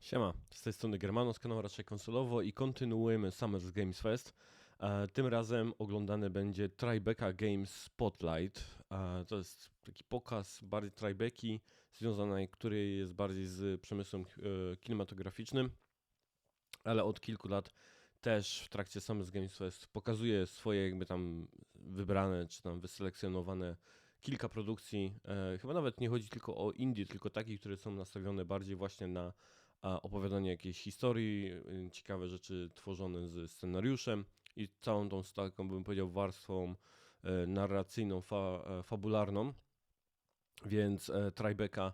Siema, z tej strony Germano z kanału RaczejKonsolowo i kontynuujemy Summer Games Fest. Tym razem oglądany będzie Tribeca Games Spotlight. To jest taki pokaz bardziej Tribeki, związany, który jest bardziej z przemysłem kinematograficznym, ale od kilku lat też w trakcie Summer Games Fest pokazuje swoje jakby tam wybrane czy tam wyselekcjonowane kilka produkcji. Chyba nawet nie chodzi tylko o indie, tylko takich, które są nastawione bardziej właśnie na opowiadanie jakiejś historii, ciekawe rzeczy tworzone z scenariuszem i całą tą taką, bym powiedział, warstwą narracyjną, fabularną. Więc Tribeca,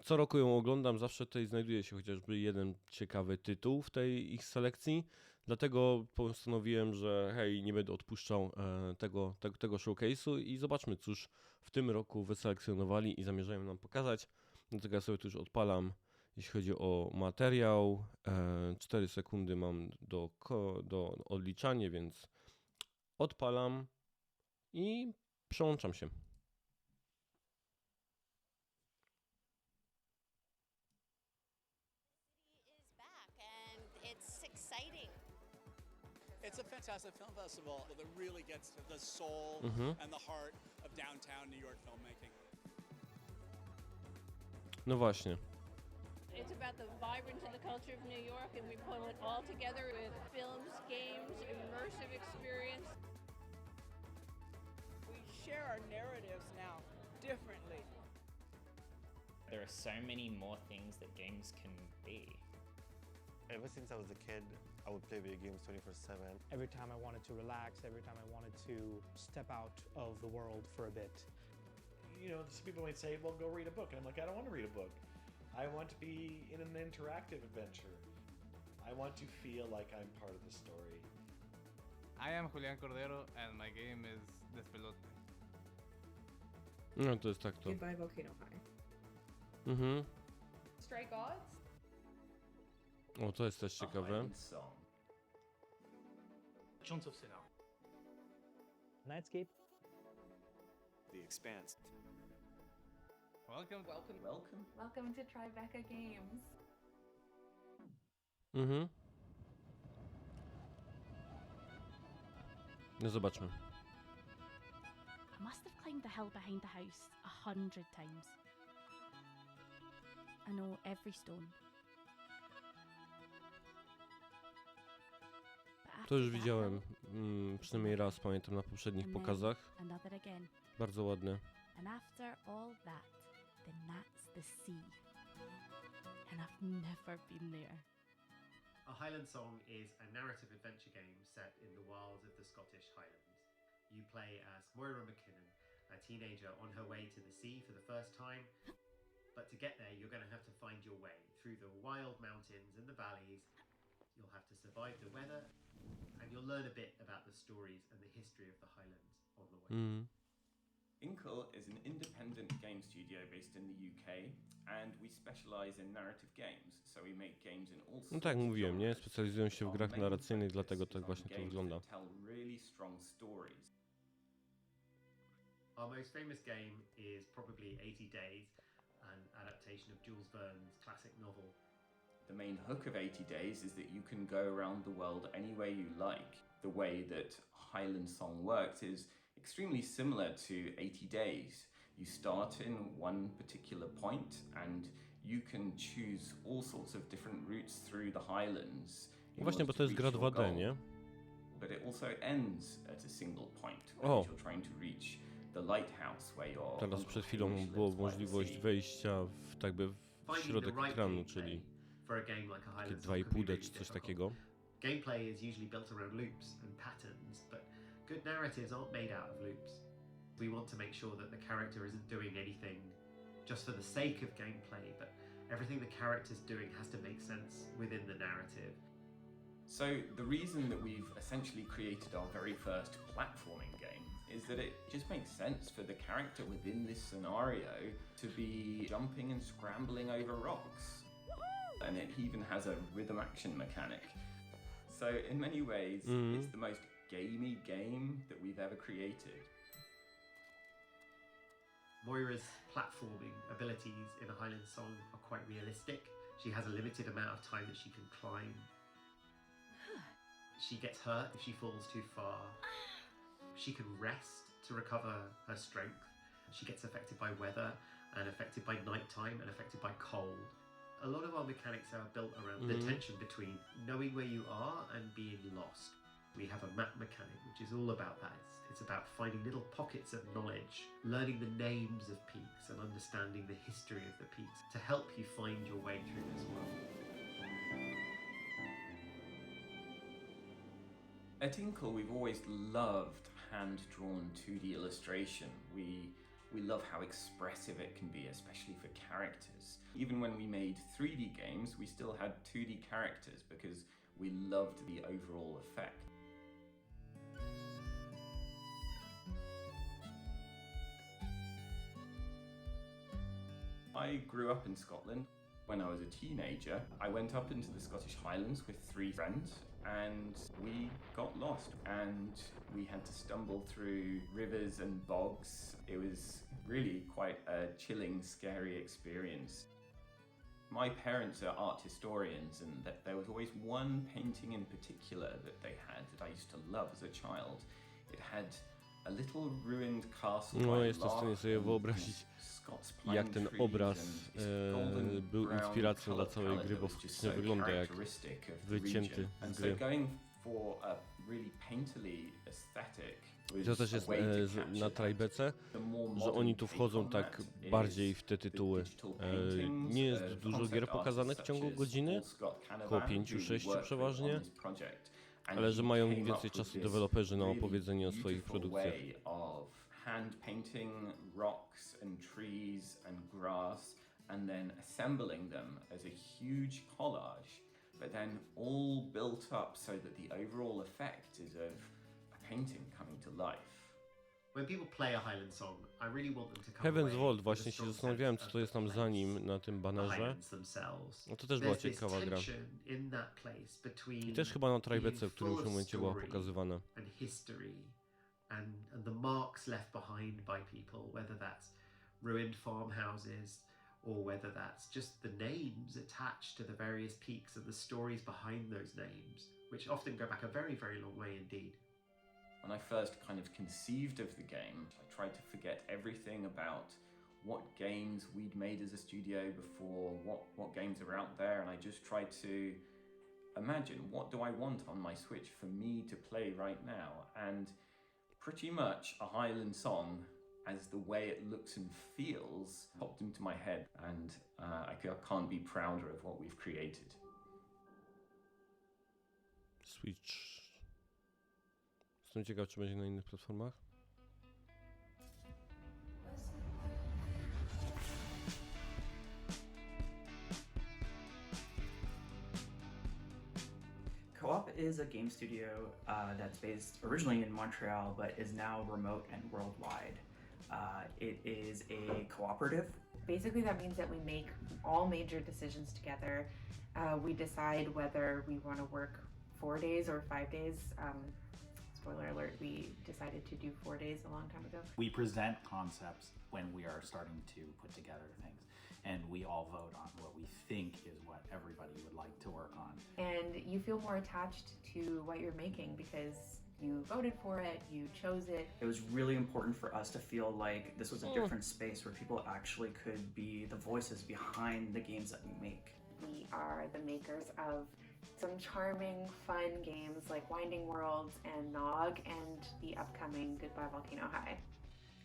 co roku ją oglądam, zawsze tutaj znajduje się chociażby jeden ciekawy tytuł w tej ich selekcji, dlatego postanowiłem, że hej, nie będę odpuszczał tego showcase'u i zobaczmy, cóż w tym roku wyselekcjonowali i zamierzają nam pokazać. Dlatego ja sobie tu już odpalam, jeśli chodzi o materiał. 4 sekundy mam do odliczania, więc odpalam i przełączam się. It's exciting. It's a fantastic film festival that really gets to the soul and the heart of downtown New York filmmaking. No właśnie. It's about the vibrance of the culture of New York, and we pull it all together with films, games, immersive experience. We share our narratives now differently. There are so many more things that games can be. Ever since I was a kid, I would play video games 24/7. Every time I wanted to relax, every time I wanted to step out of the world for a bit. You know, some people might say, well, go read a book. And I'm like, I don't want to read a book. I want to be in an interactive adventure. I want to feel like I'm part of the story. I am Julián Cordero and my game is Despelote. No to jest tak to. Goodbye Volcano High. Stray Gods. O, to jest też ciekawe. Nightscape. The Expanse. Welcome. Welcome to Tribeca Games. No zobaczmy. I must have climbed the hill behind the house 100 times. I know every stone. To już widziałem, przynajmniej raz, pamiętam, na poprzednich pokazach. Bardzo ładne. And after all that, then that's the sea. And I've never been there. A Highland Song is a narrative adventure game set in the wilds of the Scottish Highlands. You play as Moira McKinnon, a teenager on her way to the sea for the first time. But to get there, you're going to have to find your way through the wild mountains and the valleys. You'll have to survive the weather, and you'll learn a bit about the stories and the history of the Highlands on the way. Inkle is an independent game studio based in the UK, and we specialize in narrative games, so we make games in all sorts. No tak mówiłem, nie? Specjalizują się w grach narracyjnych, dlatego tak właśnie to wygląda. Tell really strong stories. Our most famous game is probably 80 Days, an adaptation of Jules Verne's classic novel. The main hook of 80 Days is that you can go around the world any way you like. The way that Highland Song works is extremely similar to 80 Days. You start in one particular point and you can choose all sorts of different routes through the Highlands. Właśnie, bo to jest gra 2D, nie? But it also ends at a single point where you're trying to reach the lighthouse where you're. Teraz przed chwilą była możliwość wejścia w tak by w środek ekranu, czyli for a game like a Highland Song 2,5D czy coś takiego. Gameplay is usually built around loops and patterns, but good narratives aren't made out of loops. We want to make sure that the character isn't doing anything just for the sake of gameplay, but everything the character's doing has to make sense within the narrative. So the reason that we've essentially created our very first platforming game is that it just makes sense for the character within this scenario to be jumping and scrambling over rocks. And it even has a rhythm action mechanic. So in many ways, it's the most gamey game that we've ever created. Moira's platforming abilities in a Highland Song are quite realistic. She has a limited amount of time that she can climb. She gets hurt if she falls too far. She can rest to recover her strength. She gets affected by weather and affected by nighttime and affected by cold. A lot of our mechanics are built around the tension between knowing where you are and being lost. We have a map mechanic, which is all about that. It's about finding little pockets of knowledge, learning the names of peaks and understanding the history of the peaks to help you find your way through this world. At Inkle, we've always loved hand-drawn 2D illustration. We love how expressive it can be, especially for characters. Even when we made 3D games, we still had 2D characters because we loved the overall effect. I grew up in Scotland. When I was a teenager, I went up into the Scottish Highlands with 3 friends and we got lost and we had to stumble through rivers and bogs. It was really quite a chilling, scary experience. My parents are art historians and there was always one painting in particular that they had that I used to love as a child. It had a little ruined castle. No, jestem w stanie sobie wyobrazić, jak ten obraz był inspiracją dla całej gry, bo faktycznie wygląda jak wycięty z gry. I to też jest na Tribece, że oni tu wchodzą tak bardziej w te tytuły. Nie jest dużo gier pokazanych w ciągu godziny, około 5-6 przeważnie, ale że mają więcej czasu deweloperzy na opowiedzenie o swoich produkcjach. Hand painting rocks and trees and grass and then assembling them as a huge collage, but then all built up so that the overall effect is of a painting coming to life. When people play a Highland song, I really want them to come Heaven's away Vault, with właśnie a się strong zastanawiałem, sense co to jest of tam the za place, nim na tym the banerze. Highlands themselves. No to też była There's this ciekawa gra. tension in that place between I też chyba na Tribece w being którymś full of momencie była story pokazywana. and history and the marks left behind by people, whether that's ruined farmhouses or whether that's just the names attached to the various peaks and the stories behind those names, which often go back a very, very long way indeed. When I first kind of conceived of the game, I tried to forget everything about what games we'd made as a studio before, what games are out there, and I just tried to imagine, what do I want on my Switch for me to play right now? And pretty much a Highland song, as the way it looks and feels, popped into my head, and I can't be prouder of what we've created. Switch. Jestem ciekaw, czy będzie na innych platformach. Co-op is a game studio that's based originally in Montreal, but is now remote and worldwide. It is a cooperative. Basically, that means that we make all major decisions together. We decide whether we want to work 4 days or 5 days. Spoiler alert, we decided to do 4 days a long time ago. We present concepts when we are starting to put together things, and we all vote on what we think is what everybody would like to work on. And you feel more attached to what you're making because you voted for it, you chose it. It was really important for us to feel like this was a different space where people actually could be the voices behind the games that we make. We are the makers of some charming, fun games like Winding Worlds and Nog and the upcoming Goodbye Volcano High.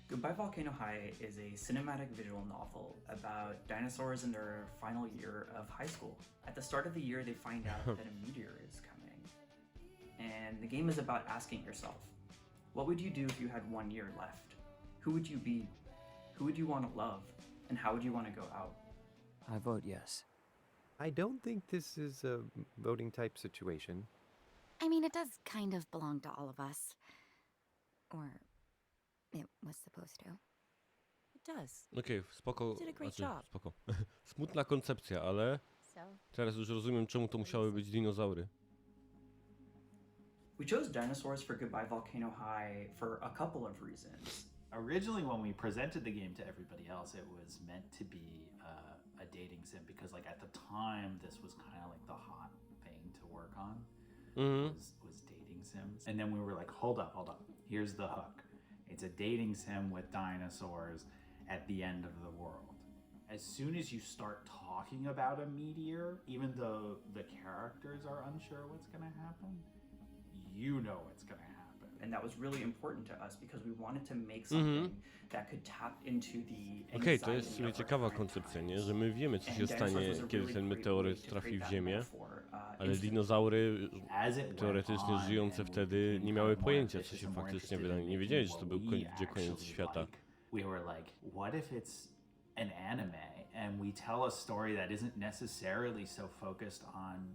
Goodbye Volcano High is a cinematic visual novel about dinosaurs in their final year of high school. At the start of the year, they find out that a meteor is coming. And the game is about asking yourself, what would you do if you had 1 year left? Who would you be? Who would you want to love? And how would you want to go out? I vote yes. I don't think this is a voting type situation. I mean, it does kind of belong to all of us. Or it was supposed to. It does. Okej, spoko. You did a great job. Spoko. Smutna koncepcja, ale teraz już rozumiem, czemu to musiały być dinozaury. We chose dinosaurs for Goodbye Volcano High for a couple of reasons. Originally, when we presented the game to everybody else, it was meant to be a dating sim because like at the time this was kind of like the hot thing to work on was dating sims. And then we were like, hold up. Here's the hook. It's a dating sim with dinosaurs at the end of the world. As soon as you start talking about a meteor, even though the characters are unsure what's going to happen, you know it's going to happen. And that was really important to us because we wanted to make something that could tap into the Okej, to anxiety jest w sumie of our ciekawa current koncepcja, nie? times. Że my wiemy, co się And stanie, dinosaurs was a kiedy really ten great meteoryt way to trafi create w that Ziemię, metaphor, ale instantly. dinozaury As it went teoretycznie on żyjące and we wtedy became nie kind miały of more pojęcia, co ambitious się and more faktycznie interested wydarzy. in Nie making wiedzieli, że to what był we będzie koniec actually świata. like. We were like, what if it's an anime and we tell a story that isn't necessarily so focused on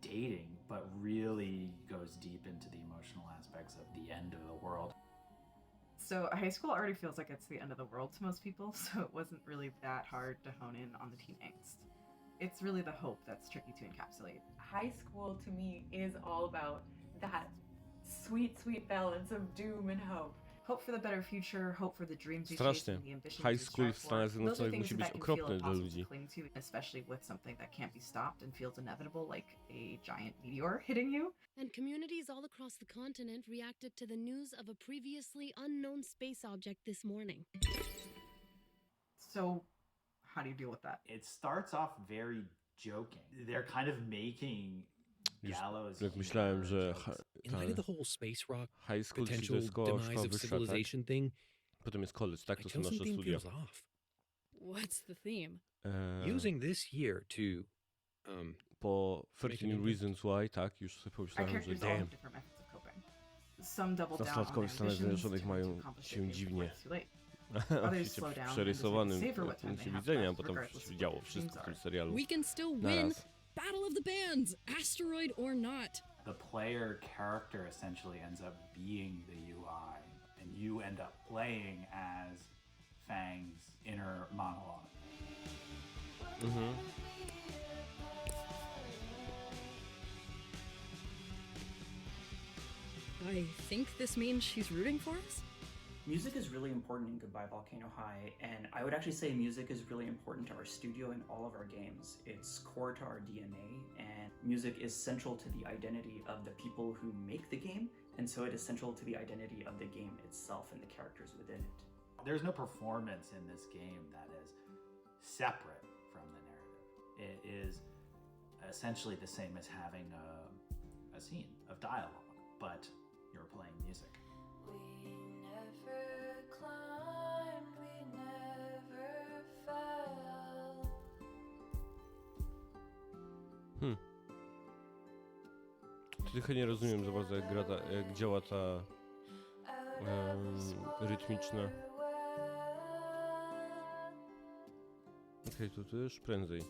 dating, but really goes deep into the emotional aspects of the end of the world. So high school already feels like it's the end of the world to most people, so it wasn't really that hard to hone in on the teen angst. It's really the hope that's tricky to encapsulate. High school to me is all about that sweet, sweet balance of doom and hope. Hope for the better future, hope for the dreams we chase Strasznie. and the ambitions High we school strive w for. Stanach Those are Zjednoczonych things musi być that can feel okropne dla impossible ludzi. to cling to, especially with something that can't be stopped and feels inevitable, like a giant meteor hitting you. And communities all across the continent reacted to the news of a previously unknown space object this morning. So, how do you deal with that? It starts off very joking. They're kind of making gallows. Jak myślałem, że In light of the whole space rock, high school, czyli to potential jest szkoła demise of wyższa, tak? civilization thing, Potem jest college, tak? To I są feel nasze something studia. feels off. What's the theme? Using this year to Po Make 13 an Reasons Why, tak? Już sobie Our pomyślałem, że characters all have damn. different methods of coping. Some double down on their Nastolatkowie w Stanach ambitions Zjednoczonych to mają accomplish się their dreams dziwnie. before it's too late. Others Oczywiście slow w down and przerysowanym decide to savor what time punkcie they have widzenia, left, bo tam regardless się of działo what their wszystko w dreams tym are. serialu. We can still win Naraz. Battle of the Bands, asteroid or not. The player character essentially ends up being the UI, and you end up playing as Fang's inner monologue. I think this means she's rooting for us? Music is really important in Goodbye Volcano High, and I would actually say music is really important to our studio and all of our games. It's core to our DNA, and music is central to the identity of the people who make the game, and so it is central to the identity of the game itself and the characters within it. There's no performance in this game that is separate from the narrative. It is essentially the same as having a scene of dialogue, but you're playing music. Trochę nie rozumiem za bardzo, jak, jak działa ta rytmiczna. Okej, to już prędzej.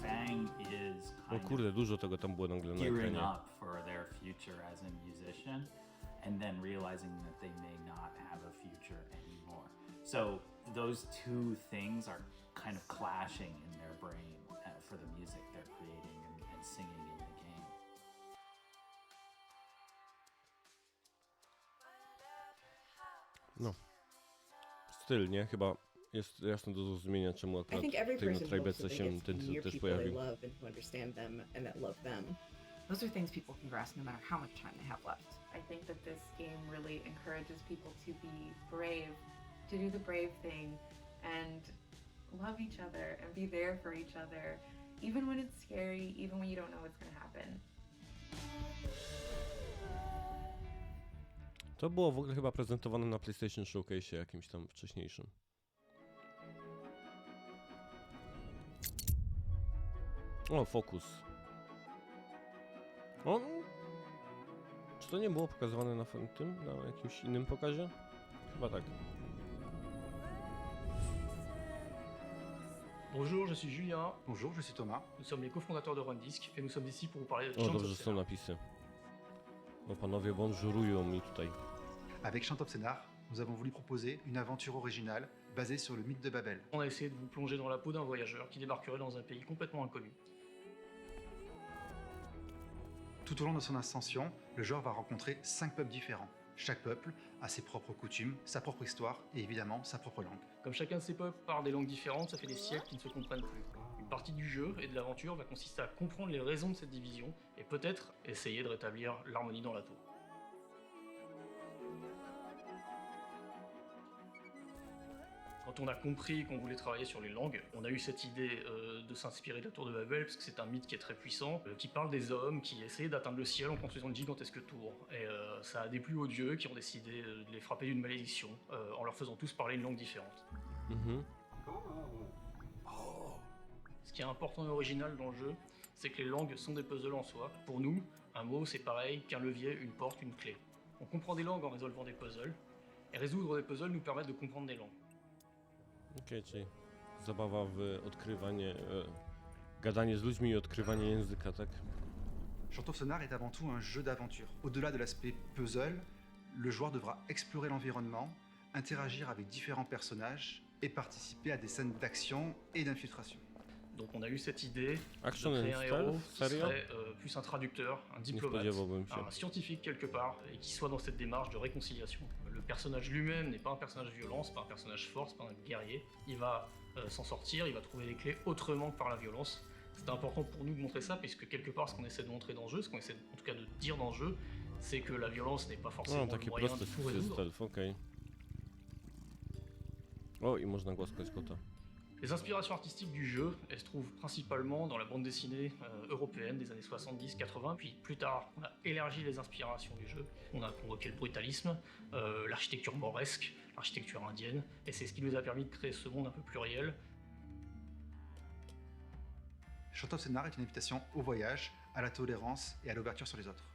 Fang is O kind kurde, dużo tego tam było nagle of na gearing ekranie. up for their future as a musician, and then realizing that they may not have a future anymore. So those two things are kind of clashing in their brain for the music they're creating and singing in the game. No. Styl, nie? Chyba jest jasno do zrozumienia, czemu I akurat think every tutaj na person hopes Tribece that they się get ten to tytuł near też people they pojawił. love and who understand them and that love them. Those are things people can grasp no matter how much time they have left. I think that this game really encourages people to be brave, to do the brave thing, and love each other and be there for each other, even when it's scary, even when you don't know what's going to happen. To było w ogóle chyba prezentowane na PlayStation Showcase jakimś tam wcześniejszym. O, fokus. O, czy to nie było pokazywane na tym, na jakimś innym pokazie? Chyba tak. Bonjour, je suis Julien. Bonjour, je suis Thomas. Nous sommes les cofondateurs de Rundisk et nous sommes ici pour vous parler de O, Chant dobrze, of że są Scénar. napisy. Bo panowie bonżurują mi tutaj. Avec Chant of Scénar, nous avons voulu proposer une aventure originale basée sur le mythe de Babel. On a essayé de vous plonger dans la peau d'un voyageur qui débarquerait dans un pays complètement inconnu. Tout au long de son ascension, le joueur va rencontrer 5 peuples différents. Chaque peuple a ses propres coutumes, sa propre histoire et évidemment sa propre langue. Comme chacun de ces peuples parle des langues différentes, ça fait des siècles qu'ils ne se comprennent plus. Une partie du jeu et de l'aventure va consister à comprendre les raisons de cette division et peut-être essayer de rétablir l'harmonie dans la tour. Quand on a compris qu'on voulait travailler sur les langues, on a eu cette idée de s'inspirer de la tour de Babel, parce que c'est un mythe qui est très puissant, qui parle des hommes qui essayaient d'atteindre le ciel en construisant une gigantesque tour. Et ça a déplu aux dieux qui ont décidé de les frapper d'une malédiction, en leur faisant tous parler une langue différente. Ce qui est important et original dans le jeu, c'est que les langues sont des puzzles en soi. Pour nous, un mot c'est pareil qu'un levier, une porte, une clé. On comprend des langues en résolvant des puzzles, et résoudre des puzzles nous permet de comprendre des langues. Okej, czyli zabawa w odkrywanie, gadanie z ludźmi i odkrywanie języka, tak? Château Sonar est avant tout un jeu d'aventure. Au-delà de l'aspect puzzle, le joueur devra explorer l'environnement, interagir avec différents personnages et participer à des scènes d'action et d'infiltration. Donc on a eu cette idée Action de créer and un stealth, héros qui serio? serait plus un traducteur, un diplomate, spodziewałbym się. un scientifique quelque part, et qui soit dans cette démarche de réconciliation. Le personnage lui-même n'est pas un personnage violent, c'est pas un personnage fort, c'est pas un guerrier. Il va s'en sortir, il va trouver les clés autrement que par la violence. C'est important pour nous de montrer ça, puisque quelque part ce qu'on essaie de montrer dans le jeu, ce qu'on essaie en tout cas de dire dans le jeu, c'est que la violence n'est pas forcément le moyen de tout résoudre. Stealth, okej. O, i można głaskać kota. Les inspirations artistiques du jeu, elles se trouvent principalement dans la bande dessinée européenne des années 70-80, puis plus tard, on a élargi les inspirations du jeu, on a convoqué le brutalisme, l'architecture mauresque, l'architecture indienne, et c'est ce qui nous a permis de créer ce monde un peu plus réel. Château Sonar est une invitation au voyage, à la tolérance et à l'ouverture sur les autres.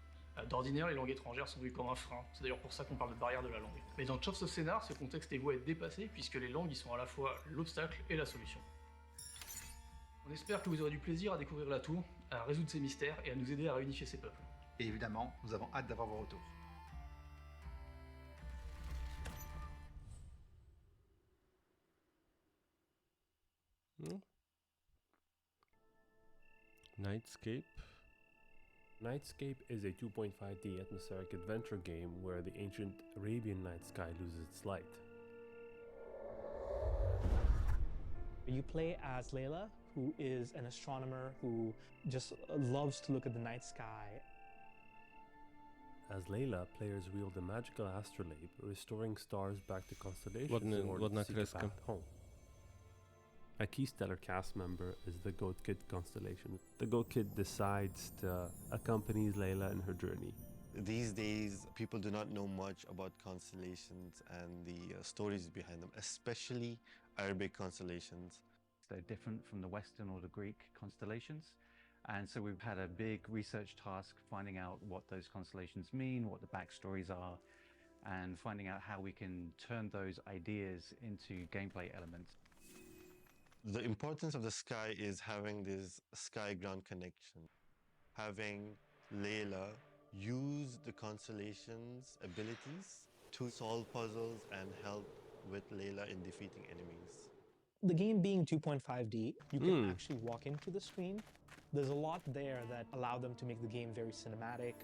D'ordinaire, les langues étrangères sont vues comme un frein. C'est d'ailleurs pour ça qu'on parle de barrière de la langue. Mais dans Château Sonar, ce contexte est voué à être dépassé puisque les langues y sont à la fois l'obstacle et la solution. On espère que vous aurez du plaisir à découvrir la tour, à résoudre ses mystères et à nous aider à réunifier ces peuples. Et évidemment, nous avons hâte d'avoir vos retours. Nightscape. Nightscape is a 2.5D atmospheric adventure game where the ancient Arabian night sky loses its light. You play as Layla, who is an astronomer who just loves to look at the night sky. As Layla, players wield a magical astrolabe, restoring stars back to constellations Ładna seek a kreska. path home. A key stellar cast member is the Goat Kid constellation. The Goat Kid decides to accompany Layla in her journey. These days, people do not know much about constellations and the stories behind them, especially Arabic constellations. They're different from the Western or the Greek constellations. And so we've had a big research task finding out what those constellations mean, what the backstories are, and finding out how we can turn those ideas into gameplay elements. The importance of the sky is having this sky-ground connection. Having Layla use the constellation's abilities to solve puzzles and help with Layla in defeating enemies. The game being 2.5D, you can actually walk into the screen. There's a lot there that allow them to make the game very cinematic.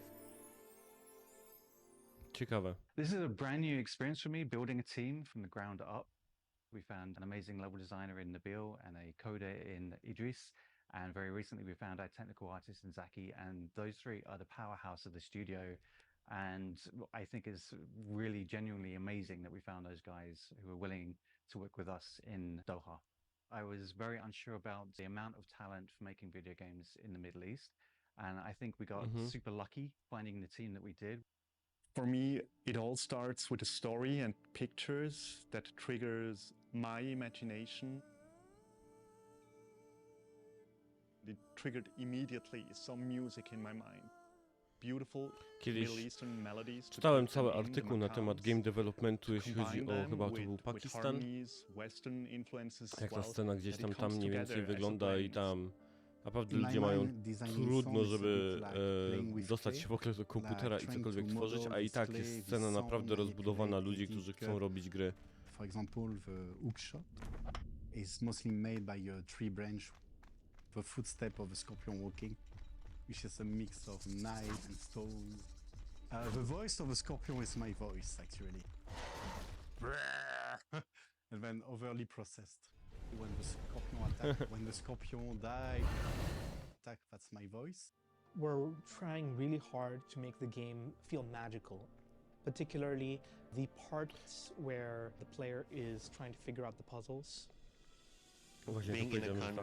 Ciekawe. This is a brand new experience for me, building a team from the ground up. We found an amazing level designer in Nabil and a coder in Idris. And very recently we found our technical artist in Zaki, and those three are the powerhouse of the studio. And I think it's really genuinely amazing that we found those guys who are willing to work with us in Doha. I was very unsure about the amount of talent for making video games in the Middle East. And I think we got super lucky finding the team that we did. For me, it all starts with a story and pictures that triggers my imagination. It triggered immediately some music in my mind. Beautiful Middle Eastern melodies. Czytałem cały artykuł na temat game developmentu, jeśli chodzi o, chyba to był Pakistan. Jak ta scena gdzieś tam mniej więcej wygląda i tam naprawdę ludzie mają trudno, żeby dostać się w ogóle do komputera i cokolwiek tworzyć, a i tak jest scena naprawdę rozbudowana ludzi, którzy chcą robić gry. For example, the hookshot is mostly made by a tree branch, the footstep of a scorpion walking, which is a mix of knife and stone. The voice of the scorpion is my voice, actually. than overly processed. When the scorpion attack, when the scorpion die, attack, that's my voice. We're trying really hard to make the game feel magical, particularly the parts where the player is trying to figure out the puzzles. Właśnie to powiedziałem,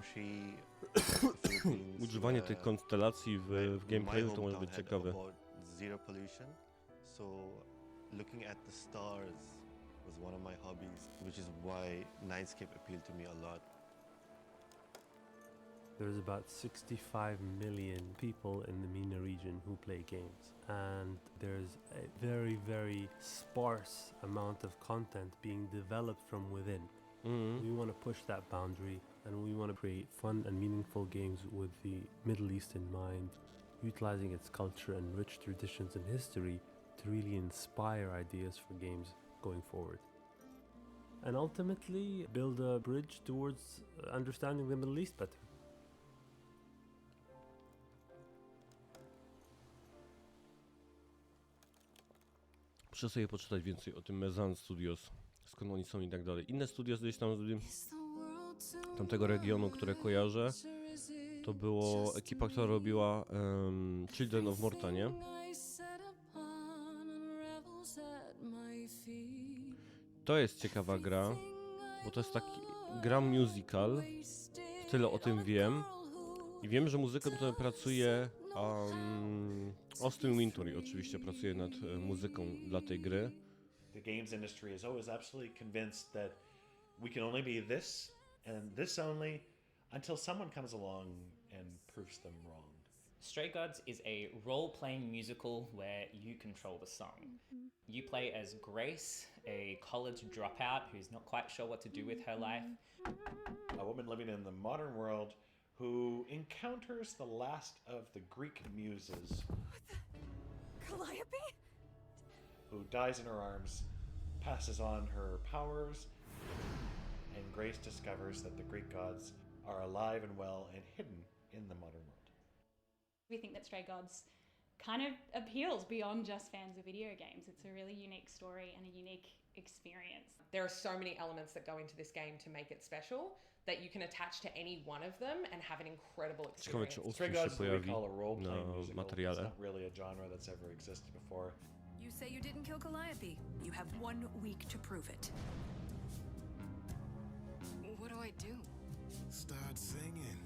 używanie tych konstelacji w gameplayu to może być ciekawe. Zero pollution, so looking at the stars was one of my hobbies, which is why Nightscape appealed to me a lot. There's about 65 million people in the MENA region who play games, and there's a very, very sparse amount of content being developed from within. We want to push that boundary, and we want to create fun and meaningful games with the Middle East in mind, utilizing its culture and rich traditions and history to really inspire ideas for games going forward. And ultimately, build a bridge towards understanding the Middle East better. Muszę sobie poczytać więcej o tym Mezan Studios, skąd oni są i tak dalej. Inne studios gdzieś tam z tamtego regionu, które kojarzę, to było ekipa, która robiła Children of Morta, nie? To jest ciekawa gra, bo to jest taki gra musical, tyle o tym wiem. I wiem, że muzyką tutaj pracuje Austin Wintory, oczywiście pracuje nad muzyką dla tej gry. The games industry is always absolutely convinced that we can only be this and this only until someone comes along and proves them wrong. Stray Gods is a role-playing musical where you control the song. You play as Grace, a college dropout who's not quite sure what to do with her life. A woman living in the modern world who encounters the last of the Greek muses. Calliope? Who dies in her arms, passes on her powers, and Grace discovers that the Greek gods are alive and well and hidden in the modern world. We think that Stray Gods kind of appeals beyond just fans of video games. It's a really unique story and a unique experience. There are so many elements that go into this game to make it special that you can attach to any one of them and have an incredible experience. Stray Gods is what we call a role-playing musical. It's not really a genre that's ever existed before. You say you didn't kill Calliope. You have 1 week to prove it. What do I do? Start singing.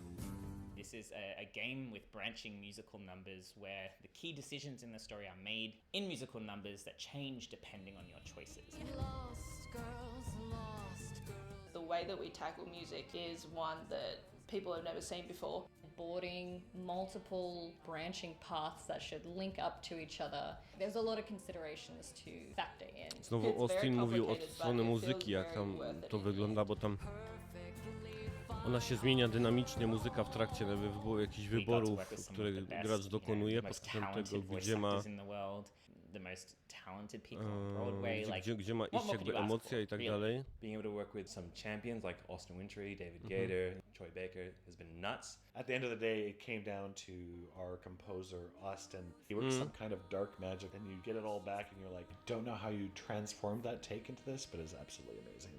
This is a game with branching musical numbers where the key decisions in the story are made in musical numbers that change depending on your choices. Lost girls, lost girls. The way that we tackle music is one that people have never seen before. Boarding multiple branching paths that should link up to each other. There's a lot of considerations to factor in. Znowu Austin mówił od strony muzyki, jak tam to wygląda, bo tam ona się zmienia dynamicznie, muzyka w trakcie jakichś wyborów, które gracz dokonuje, pod kątem tego, gdzie ma gdzie ma iść jakby emocja i tak dalej. Being able to work with some champions like Austin Wintory, David Gator, Tribeca has been nuts. At the end of the day, it came down to our composer, Austin. He works some kind of dark magic, and you get it all back, and you're like, don't know how you transformed that take into this, but it's absolutely amazing.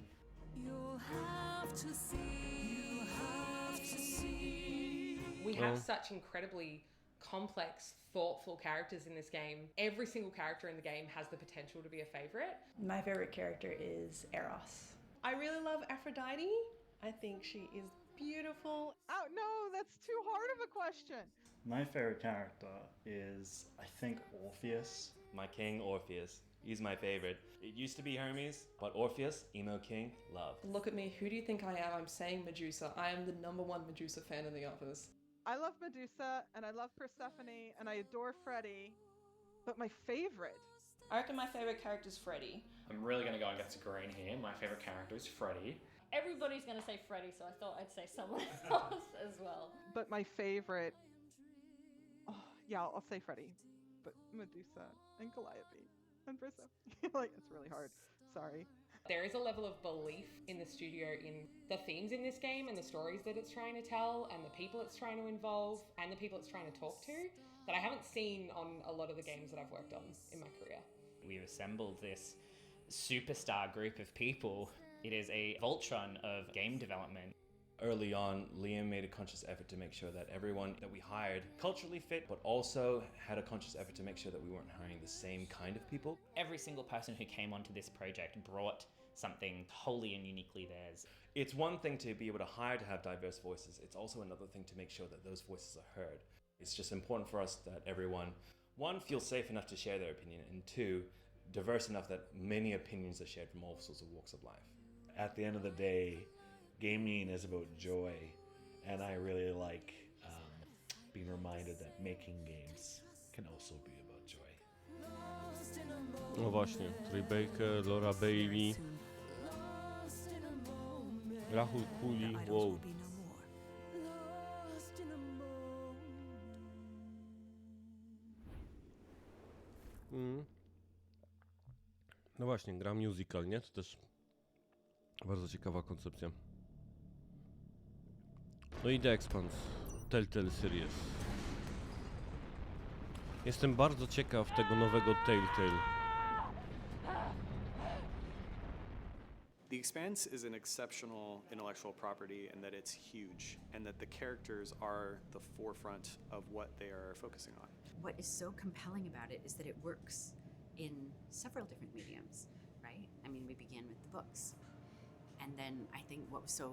You'll have to see. You'll have to see. We have such incredibly complex, thoughtful characters in this game. Every single character in the game has the potential to be a favorite. My favorite character is Eros. I really love Aphrodite. I think she is beautiful. Oh no, that's too hard of a question. My favorite character is, I think, Orpheus. My king, Orpheus. He's my favorite. It used to be Hermes, but Orpheus, emo king, love. Look at me, who do you think I am? I'm saying Medusa. I am the #1 Medusa fan in the office. I love Medusa, and I love Persephone, and I adore Freddie. But my favorite? I reckon my favorite character is Freddie. I'm really gonna go against the grain here. My favorite character is Freddie. Everybody's gonna say Freddie, so I thought I'd say someone else as well. But my favorite... Oh, yeah, I'll say Freddie. But Medusa and Calliope and Persephone. Like, it's really hard. Sorry. There is a level of belief in the studio in the themes in this game and the stories that it's trying to tell and the people it's trying to involve and the people it's trying to talk to that I haven't seen on a lot of the games that I've worked on in my career. We've assembled this superstar group of people It is a Voltron of game development. Early on, Liam made a conscious effort to make sure that everyone that we hired culturally fit, but also had a conscious effort to make sure that we weren't hiring the same kind of people. Every single person who came onto this project brought something wholly and uniquely theirs. It's one thing to be able to hire to have diverse voices. It's also another thing to make sure that those voices are heard. It's just important for us that everyone, one, feels safe enough to share their opinion, and two, diverse enough that many opinions are shared from all sorts of walks of life. At the end of the day, gaming is about joy, and I really like being reminded that making games can also be about joy. No właśnie, Tribeca, Laura Bailey, Rahul Kuli, wow. No właśnie, gra musical, nie? To też bardzo ciekawa koncepcja. No i The Expanse, Telltale Series. Jestem bardzo ciekaw tego nowego Telltale. The Expanse is an exceptional intellectual property in that it's huge and that the characters are the forefront of what they are focusing on. What is so compelling about it is that it works in several different mediums, right? I mean, we began with the books. And then I think what was so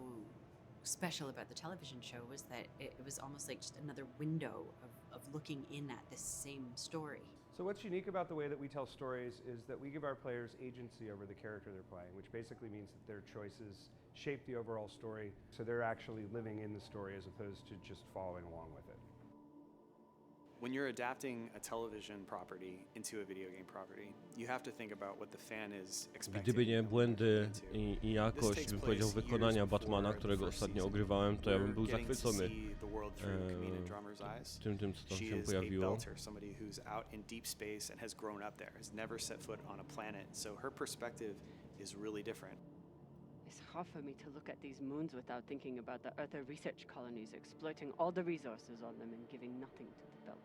special about the television show was that it was almost like just another window of looking in at this same story. So what's unique about the way that we tell stories is that we give our players agency over the character they're playing, which basically means that their choices shape the overall story, so they're actually living in the story as opposed to just following along with it. When you're adapting a television property into a video game property, you have to think about what the fan is expecting. Gdyby nie błędy i jakość, bym powiedział, wykonania Batmana, którego ostatnio ogrywałem, to ja bym był zachwycony tym, co tam się pojawiło. Somebody who's out in deep space and has grown up there, has never set foot on a planet, so her perspective is really different. It's hard for me to look at these moons without thinking about the Earther research colonies exploiting all the resources on them and giving nothing to the belt.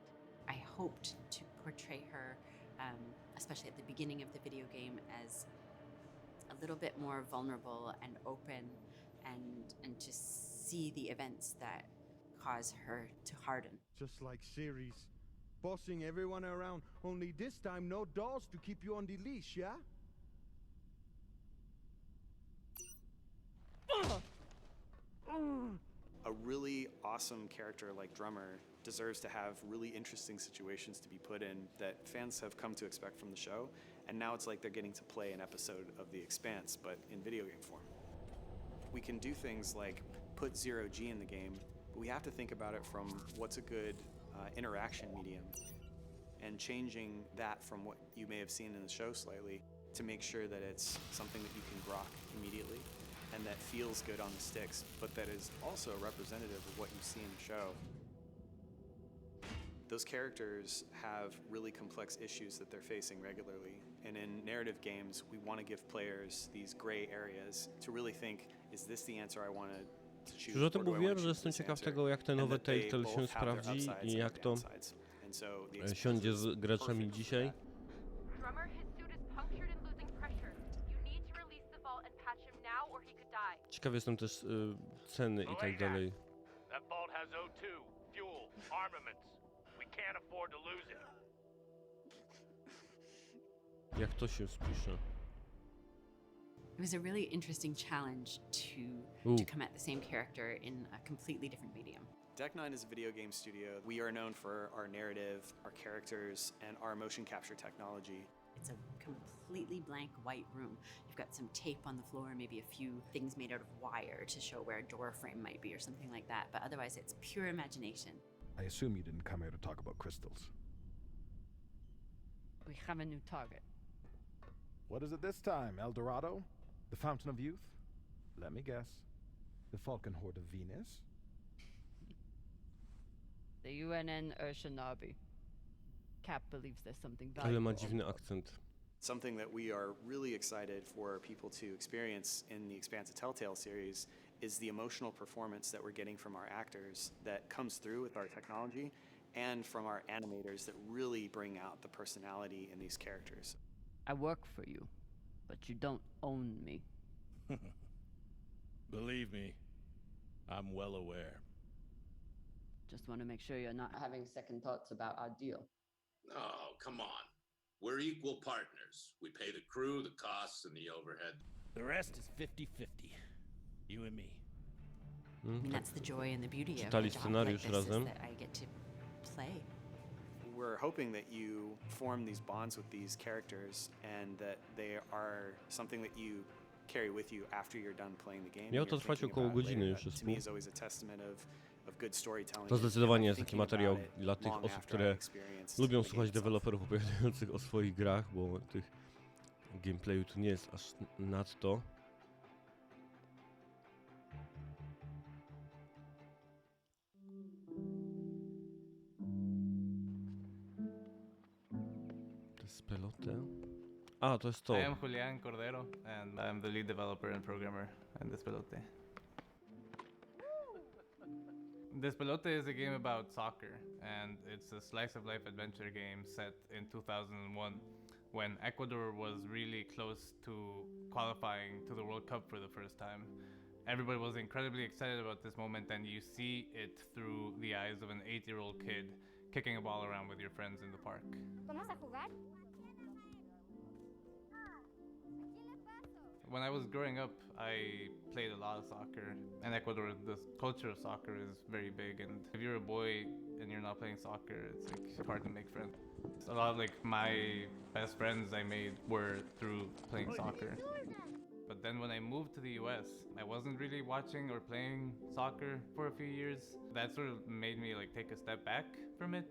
I hoped to portray her, especially at the beginning of the video game, as a little bit more vulnerable and open, and to see the events that cause her to harden. Just like Ceres, bossing everyone around, only this time no dolls to keep you on the leash, yeah? A really awesome character like Drummer deserves to have really interesting situations to be put in that fans have come to expect from the show, and now it's like they're getting to play an episode of The Expanse, but in video game form. We can do things like put zero-G in the game, but we have to think about it from what's a good interaction medium, and changing that from what you may have seen in the show slightly to make sure that it's something that you can grok immediately and that feels good on the sticks, but that is also representative of what you see in the show. Those characters have really complex issues that they're facing regularly, and in narrative games, we want to give players these gray areas to really think, is this the answer I want to choose? Już o tym mówiłem, że jestem ciekaw tego, jak te nowe Telltale się sprawdzi i jak to siądzie z graczami dzisiaj. Ciekaw jestem też ceny i tak dalej. That vault has O2, fuel, armaments. We can't afford to lose it. Jak to się spisze? It was a really interesting challenge to come at the same character in a completely different medium. Deck Nine is a video game studio. We are known for our narrative, our characters, and our motion capture technology. It's a completely blank white room. You've got some tape on the floor, maybe a few things made out of wire to show where a door frame might be or something like that, but otherwise it's pure imagination. I assume you didn't come here to talk about crystals. We have a new target. What is it this time, El Dorado? The Fountain of Youth? Let me guess. The Falcon Horde of Venus? The UNN Urshanabi. Cap believes there's something Ale valuable. ma dziwny akcent. Something that we are really excited for people to experience in the Expanse of Telltale series is the emotional performance that we're getting from our actors that comes through with our technology, and from our animators that really bring out the personality in these characters. I work for you, but you don't own me. Believe me, I'm well aware. Just want to make sure you're not having second thoughts about our deal. Oh, come on. We're equal partners. We pay the crew, the costs, and the overhead. The rest is 50-50. You and me. I mean, that's the joy and the beauty of a Czytali job scenariusz like this, is razem. that I get to play. We're hoping that you form these bonds with these characters and that they are something that you carry with you after you're done playing the game. Miało and to you're trwać thinking około about it godziny later. już That, jest. to me, is always a testament of good storytelling. To is zdecydowanie jest taki thinking materiał about it dla tych long osób, after które I've experienced lubią the słuchać game itself. deweloperów opowiadających o swoich grach, bo tych gameplayu tu nie jest aż nadto. To jest pelotę. A, to jest to. I am Julian Cordero, and I'm the lead developer and programmer in Despelote. Despelote is a game about soccer, and it's a slice-of-life adventure game set in 2001, when Ecuador was really close to qualifying to the World Cup for the first time. Everybody was incredibly excited about this moment, and you see it through the eyes of an 8-year-old kid kicking a ball around with your friends in the park. ¿Vamos a jugar? When I was growing up, I played a lot of soccer. In Ecuador, the culture of soccer is very big, and if you're a boy and you're not playing soccer, it's like hard to make friends. A lot of like my best friends I made were through playing soccer. But then when I moved to the US, I wasn't really watching or playing soccer for a few years. That sort of made me like take a step back from it.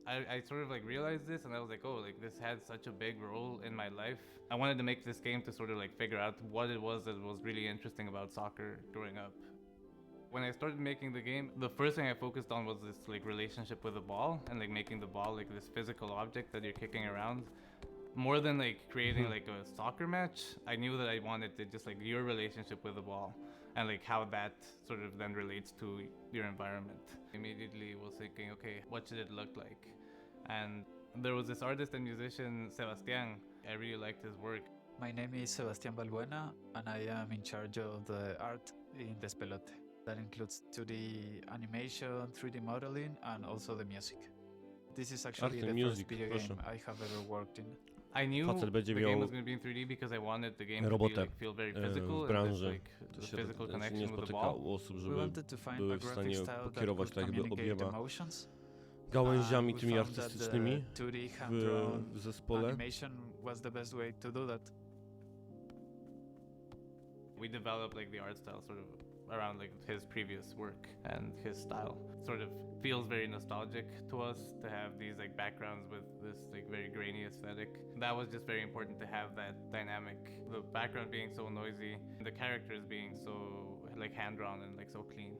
I sort of like realized this, and I was like, oh, like this had such a big role in my life. I wanted to make this game to sort of like figure out what it was that was really interesting about soccer growing up. When I started making the game, the first thing I focused on was this like relationship with the ball, and like making the ball like this physical object that you're kicking around. More than like creating like a soccer match, I knew that I wanted to just like your relationship with the ball and like how that sort of then relates to your environment. Immediately was thinking, okay, what should it look like? And there was this artist and musician, Sebastian. I really liked his work. My name is Sebastián Balbuena, and I am in charge of the art in Despelote. That includes 2D animation, 3D modeling, and also the music. This is actually the first video game I have ever worked in. I knew Facet będzie the miał game was going to be in 3D because I wanted the game to be, robotę like, feel very physical w and branży. there's, like, To the się physical nie connection with the spotykało ball. osób, We żeby wanted to find były a w graphic stanie style that pokierować could tak jakby communicate obiema emotions. gałęziami We tymi found that artystycznymi the 2D w hand-drawn zespole. animation was the best way to do that. We developed like the art style sort of around like his previous work, and his style sort of feels very nostalgic to us to have these like backgrounds with this like very grainy aesthetic. That was just very important to have that dynamic. The background being so noisy, the characters being so like hand-drawn and like so clean.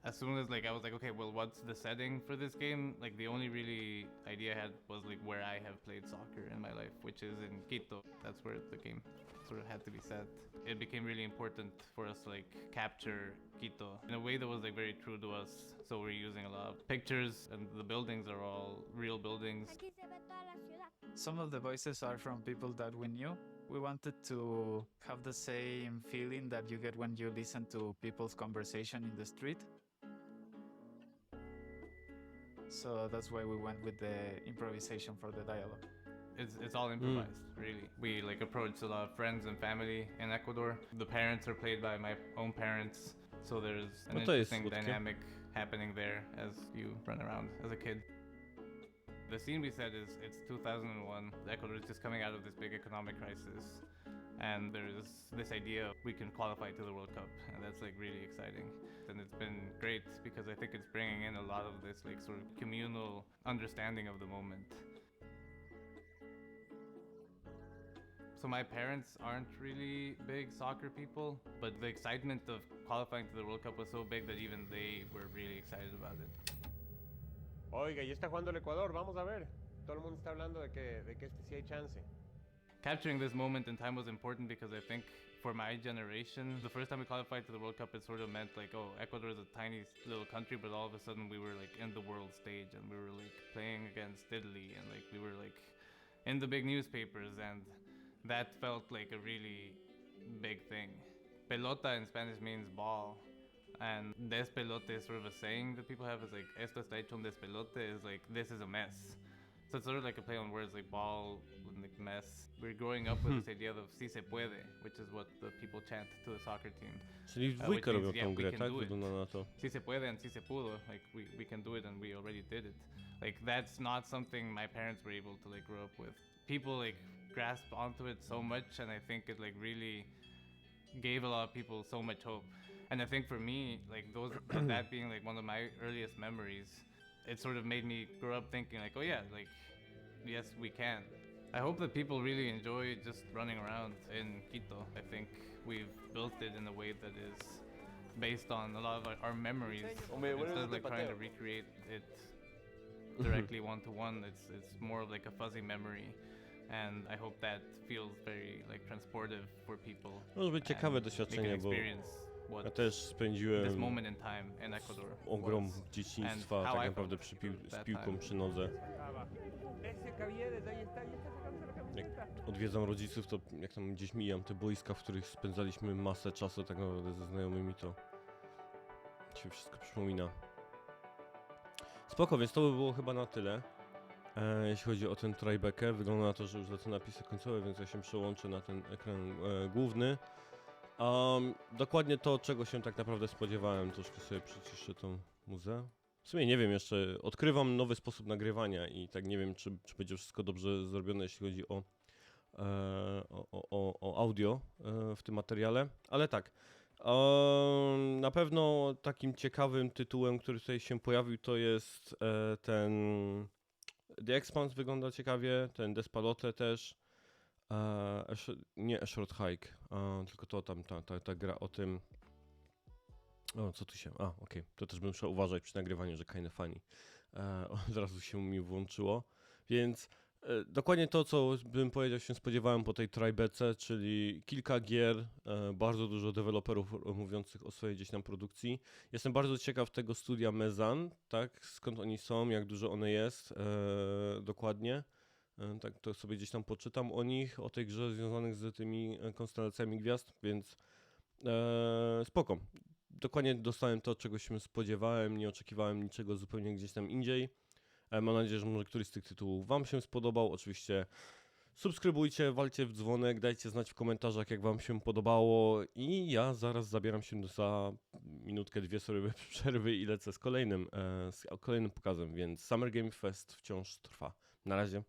As soon as like I was like, okay, well, what's the setting for this game? Like the only really idea I had was like where I have played soccer in my life, which is in Quito. That's where the game sort of had to be set. It became really important for us to like capture Quito in a way that was like very true to us. So we're using a lot of pictures, and the buildings are all real buildings. Some of the voices are from people that we knew. We wanted to have the same feeling that you get when you listen to people's conversation in the street. So that's why we went with the improvisation for the dialogue. It's all improvised, really. We like approached a lot of friends and family in Ecuador. The parents are played by my own parents, so there's an interesting dynamic happening there as you run around as a kid. The scene we set is it's 2001. Ecuador is just coming out of this big economic crisis, and there's this idea we can qualify to the World Cup, and that's like really exciting. And it's been great because I think it's bringing in a lot of this like sort of communal understanding of the moment. So my parents aren't really big soccer people, but the excitement of qualifying to the World Cup was so big that even they were really excited about it. Oiga, ya está jugando el Ecuador, vamos a ver. Todo el mundo está hablando de que este sí hay chance. Capturing this moment in time was important because I think for my generation, the first time we qualified to the World Cup, it sort of meant like, oh, Ecuador is a tiny little country, but all of a sudden we were like in the world stage, and we were like playing against Italy, and like we were like in the big newspapers, and that felt like a really big big thing. Pelota in Spanish means ball, and despelote is sort of a saying that people have. Is like esto está hecho un despelote, is like this is a mess. So it's sort of like a play on words, like ball and like mess. We're growing up with this idea of si se puede, which is what the people chant to the soccer team. Czyli w dwójkę robią tą grę, tak? Wygląda na to. Si se puede and si se pudo, like we can do it and we already did it. Like that's not something my parents were able to like grow up with. People like grasped onto it so much, and I think it like really gave a lot of people so much hope. And I think for me, like that being like one of my earliest memories, it sort of made me grow up thinking like, oh yeah, like yes, we can. I hope that people really enjoy just running around in Quito. I think we've built it in a way that is based on a lot of our memories. Instead of like trying to recreate it directly one-to-one, it's more of like a fuzzy memory. And I hope that feels very like transportive for people. Może być ciekawe doświadczenie, bo ja też spędziłem ogrom dzieciństwa tak naprawdę z piłką przy nodze. Jak odwiedzam rodziców, to jak tam gdzieś mijam te boiska, w których spędzaliśmy masę czasu tak naprawdę ze znajomymi, to się wszystko przypomina. Spoko, więc to by było chyba na tyle. Jeśli chodzi o ten Tribekę, wygląda na to, że już lecą napisy końcowe, więc ja się przełączę na ten ekran główny. Dokładnie to, czego się tak naprawdę spodziewałem, troszkę sobie przyciszę tą muzę. W sumie nie wiem jeszcze, odkrywam nowy sposób nagrywania i tak nie wiem, czy będzie wszystko dobrze zrobione, jeśli chodzi o audio w tym materiale, ale tak. Na pewno takim ciekawym tytułem, który tutaj się pojawił, to jest ten The Expanse, wygląda ciekawie, ten Despalote też, nie A Short Hike, tylko to tam ta gra o tym, co tu się, okej, to też bym musiał uważać przy nagrywaniu, że kinda funny, od razu się mi włączyło, więc dokładnie to, co bym powiedział, się spodziewałem po tej Tribece, czyli kilka gier, bardzo dużo deweloperów mówiących o swojej gdzieś tam produkcji. Jestem bardzo ciekaw tego studia Mezan, tak, skąd oni są, jak dużo one jest, dokładnie. Tak, to sobie gdzieś tam poczytam o nich, o tej grze związanych z tymi konstelacjami gwiazd, więc spoko. Dokładnie dostałem to, czego się spodziewałem, nie oczekiwałem niczego zupełnie gdzieś tam indziej. Mam nadzieję, że może któryś z tych tytułów wam się spodobał. Oczywiście subskrybujcie, walcie w dzwonek, dajcie znać w komentarzach, jak wam się podobało i ja zaraz zabieram się za minutkę, dwie sobie przerwy i lecę z kolejnym pokazem, więc Summer Game Fest wciąż trwa. Na razie.